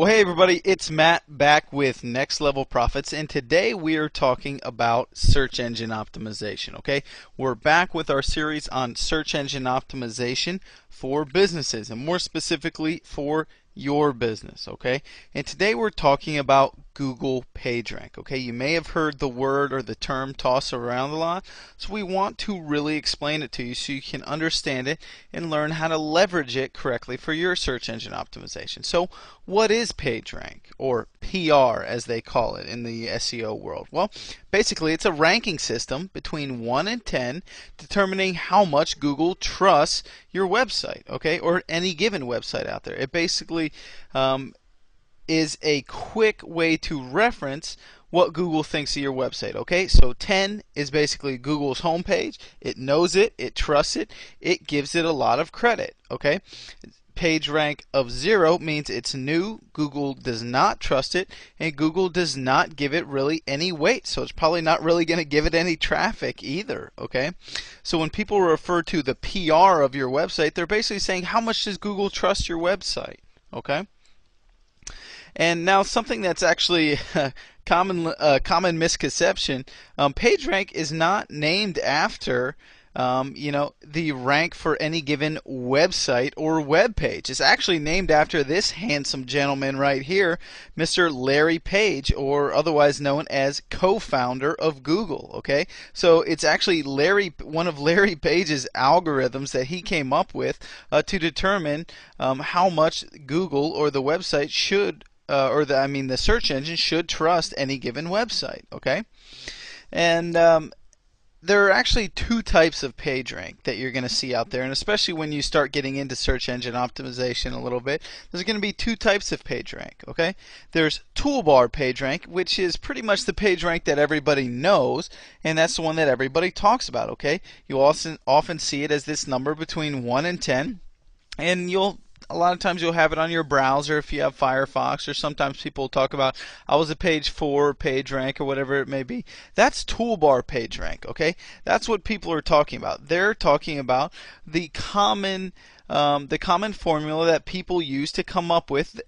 Well, hey everybody, it's Matt back with Next Level Profits, and today we are talking about search engine optimization. Okay, we're back with our series on search engine optimization for businesses, and more specifically for your business. Okay, and today we're talking about Google PageRank. Okay, you may have heard the word or the term tossed around a lot, so we want to really explain it to you so you can understand it and learn how to leverage it correctly for your search engine optimization. So what is PageRank, or PR as they call it in the SEO world? Well, basically it's a ranking system between 1 and 10 determining how much Google trusts your website, okay, or any given website out there. It basically is a quick way to reference what Google thinks of your website. Okay, so 10 is basically Google's homepage. It knows it, it trusts it, it gives it a lot of credit. Okay, page rank of 0 means it's new, Google does not trust it, and Google does not give it really any weight, so it's probably not really going to give it any traffic either. Okay, so when people refer to the PR of your website, they're basically saying how much does Google trust your website. Okay, and now something that's actually common misconception, PageRank is not named after the rank for any given website or web page. It's actually named after this handsome gentleman right here, Mr. Larry Page, or otherwise known as co-founder of Google. Okay, so it's actually one of Larry Page's algorithms that he came up with to determine how much Google or the website should the search engine should trust any given website. Okay, and there are actually two types of PageRank that you're going to see out there, and especially when you start getting into search engine optimization a little bit, there's going to be two types of PageRank. Okay, there's toolbar PageRank, which is pretty much the PageRank that everybody knows, and that's the one that everybody talks about. Okay, you often see it as this number between 1 and 10, and a lot of times you'll have it on your browser if you have Firefox, or sometimes people talk about I was a page 4 PageRank or whatever it may be. That's toolbar PageRank. Okay, that's what people are talking about. They're talking about the common formula that people use to come up with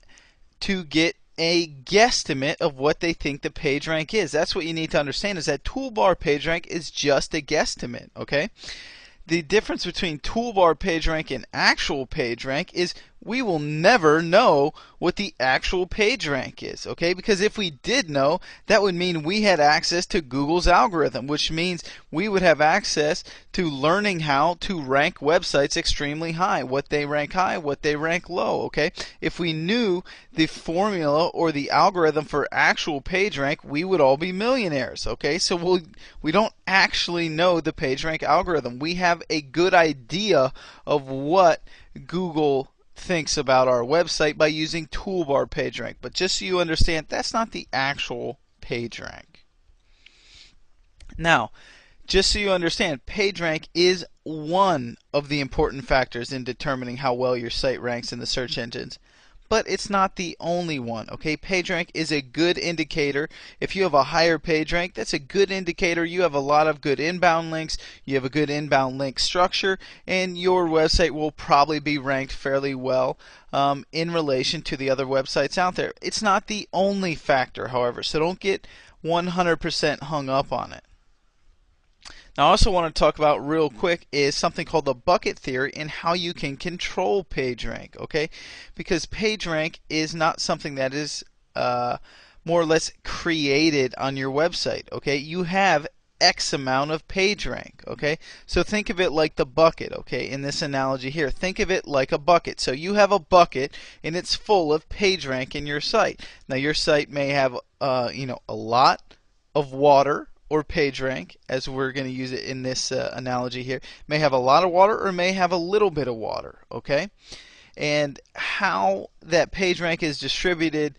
to get a guesstimate of what they think the PageRank is. That's what you need to understand, is that toolbar PageRank is just a guesstimate. Okay. The difference between toolbar PageRank and actual PageRank is we will never know what the actual PageRank is, okay? Because if we did know, that would mean we had access to Google's algorithm, which means we would have access to learning how to rank websites extremely high, what they rank high, what they rank low, okay? If we knew the formula or the algorithm for actual PageRank, we would all be millionaires, okay? So we don't actually know the PageRank algorithm. We have a good idea of what Google thinks about our website by using toolbar PageRank, but just so you understand, that's not the actual PageRank. Now, just so you understand, PageRank is one of the important factors in determining how well your site ranks in the search engines, but it's not the only one. Okay, PageRank is a good indicator. If you have a higher PageRank, that's a good indicator you have a lot of good inbound links, you have a good inbound link structure, and your website will probably be ranked fairly well in relation to the other websites out there. It's not the only factor, however, so don't get 100% hung up on it. Now, I also want to talk about real quick is something called the bucket theory and how you can control PageRank. Okay, because PageRank is not something that is more or less created on your website. Okay, you have X amount of PageRank. Okay, so think of it like the bucket. Okay, in this analogy here, think of it like a bucket. So you have a bucket and it's full of PageRank in your site. Now, your site may have a lot of water, or PageRank, as we're going to use it in this analogy here, may have a lot of water or may have a little bit of water. Okay, and how that PageRank is distributed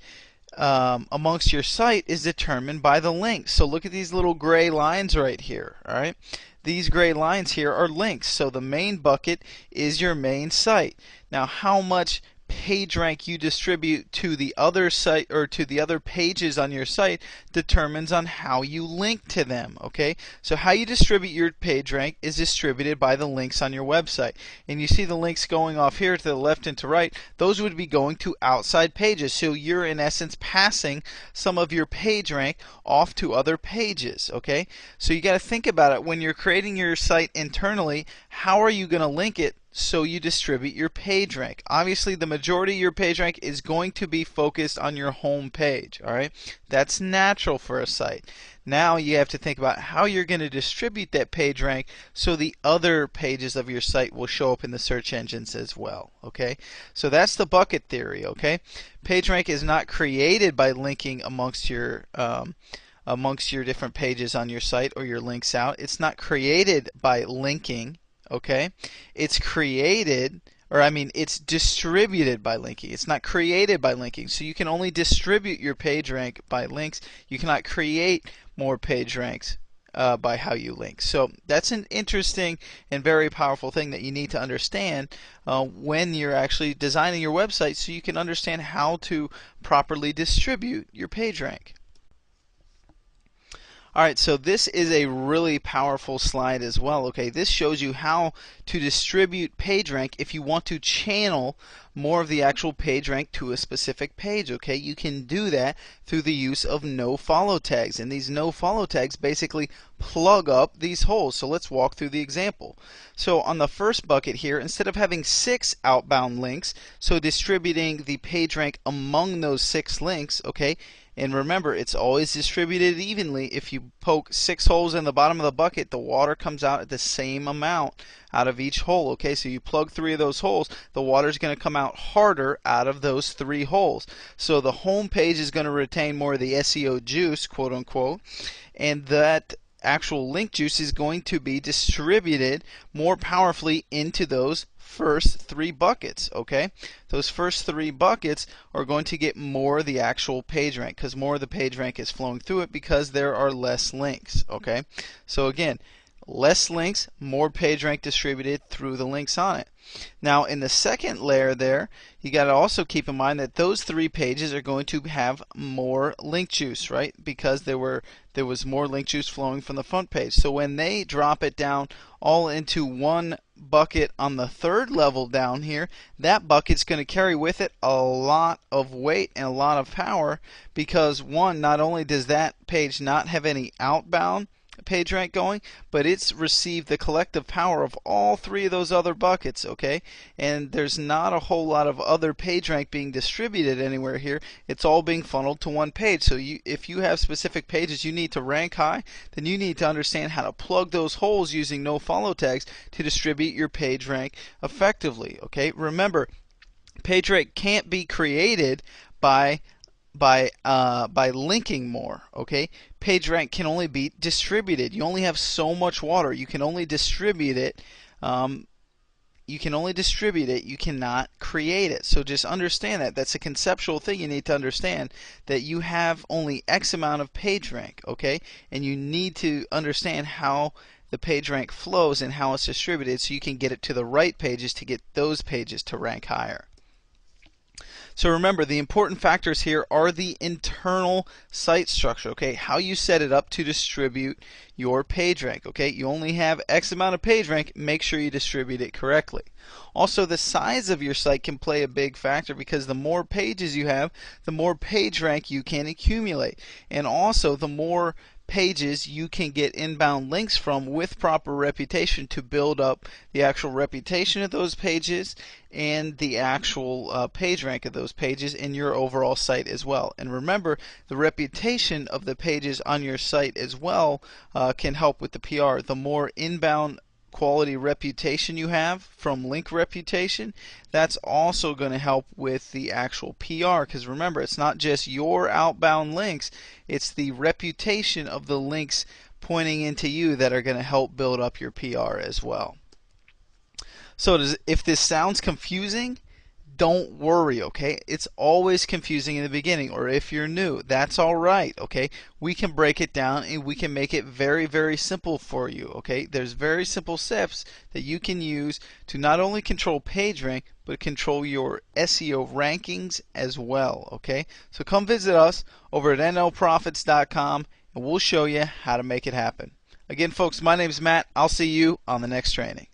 amongst your site is determined by the links. So look at these little gray lines right here. All right, these gray lines here are links. So the main bucket is your main site. Now, how much page rank you distribute to the other site or to the other pages on your site determines on how you link to them. Okay, so how you distribute your page rank is distributed by the links on your website. And you see the links going off here to the left and to right. Those would be going to outside pages. So you're in essence passing some of your page rank off to other pages. Okay, so you got to think about it when you're creating your site internally. How are you going to link it so you distribute your page rank? Obviously, the majority of your page rank is going to be focused on your home page. All right, that's natural for a site. Now you have to think about how you're going to distribute that page rank so the other pages of your site will show up in the search engines as well. Okay, so that's the bucket theory. Okay, page rank is not created by linking amongst your different pages on your site or your links out. It's not created by linking. Okay, it's created, or I mean, it's distributed by linking. It's not created by linking. So you can only distribute your page rank by links. You cannot create more page ranks by how you link. So that's an interesting and very powerful thing that you need to understand when you're actually designing your website, so you can understand how to properly distribute your page rank. Alright, so this is a really powerful slide as well. Okay, this shows you how to distribute PageRank if you want to channel more of the actual PageRank to a specific page. Okay, you can do that through the use of no-follow tags, and these no-follow tags basically plug up these holes. So let's walk through the example. So on the first bucket here, instead of having 6 outbound links, so distributing the PageRank among those 6 links, okay, and remember, it's always distributed evenly. If you poke 6 holes in the bottom of the bucket, the water comes out at the same amount out of each hole. Okay, so you plug 3 of those holes, the water is going to come out harder out of those 3 holes. So the home page is going to retain more of the SEO juice, quote unquote, and that actual link juice is going to be distributed more powerfully into those first 3 buckets. Okay, those first 3 buckets are going to get more of the actual page rank, because more of the page rank is flowing through it because there are less links. Okay, so again, less links, more page rank distributed through the links on it. Now in the second layer there, you got to also keep in mind that those 3 pages are going to have more link juice, right? Because there was more link juice flowing from the front page. So when they drop it down all into one bucket on the 3rd level down here, that bucket's going to carry with it a lot of weight and a lot of power, because one, not only does that page not have any outbound page rank going, but it's received the collective power of all 3 of those other buckets. Okay, and there's not a whole lot of other page rank being distributed anywhere here. It's all being funneled to one page. So if you have specific pages you need to rank high, then you need to understand how to plug those holes using no follow tags to distribute your page rank effectively. Okay, remember, page rank can't be created by linking more. Okay, page rank can only be distributed. You only have so much water. You can only distribute it. You cannot create it. So just understand that. That's a conceptual thing you need to understand, that you have only X amount of page rank. Okay, and you need to understand how the page rank flows and how it's distributed, so you can get it to the right pages to get those pages to rank higher. So remember, the important factors here are the internal site structure. Okay, how you set it up to distribute your page rank. Okay, you only have X amount of page rank, make sure you distribute it correctly. Also, the size of your site can play a big factor, because the more pages you have, the more page rank you can accumulate, and also the more pages you can get inbound links from with proper reputation to build up the actual reputation of those pages and the actual page rank of those pages in your overall site as well. And remember, the reputation of the pages on your site as well can help with the PR. The more inbound quality reputation you have from link reputation, that's also going to help with the actual PR, because remember, it's not just your outbound links, it's the reputation of the links pointing into you that are going to help build up your PR as well. So if this sounds confusing, don't worry, okay? It's always confusing in the beginning, or if you're new, that's all right, okay? We can break it down and we can make it very, very simple for you, okay? There's very simple steps that you can use to not only control PageRank, but control your SEO rankings as well, okay? So come visit us over at nlprofits.com and we'll show you how to make it happen. Again, folks, my name is Matt. I'll see you on the next training.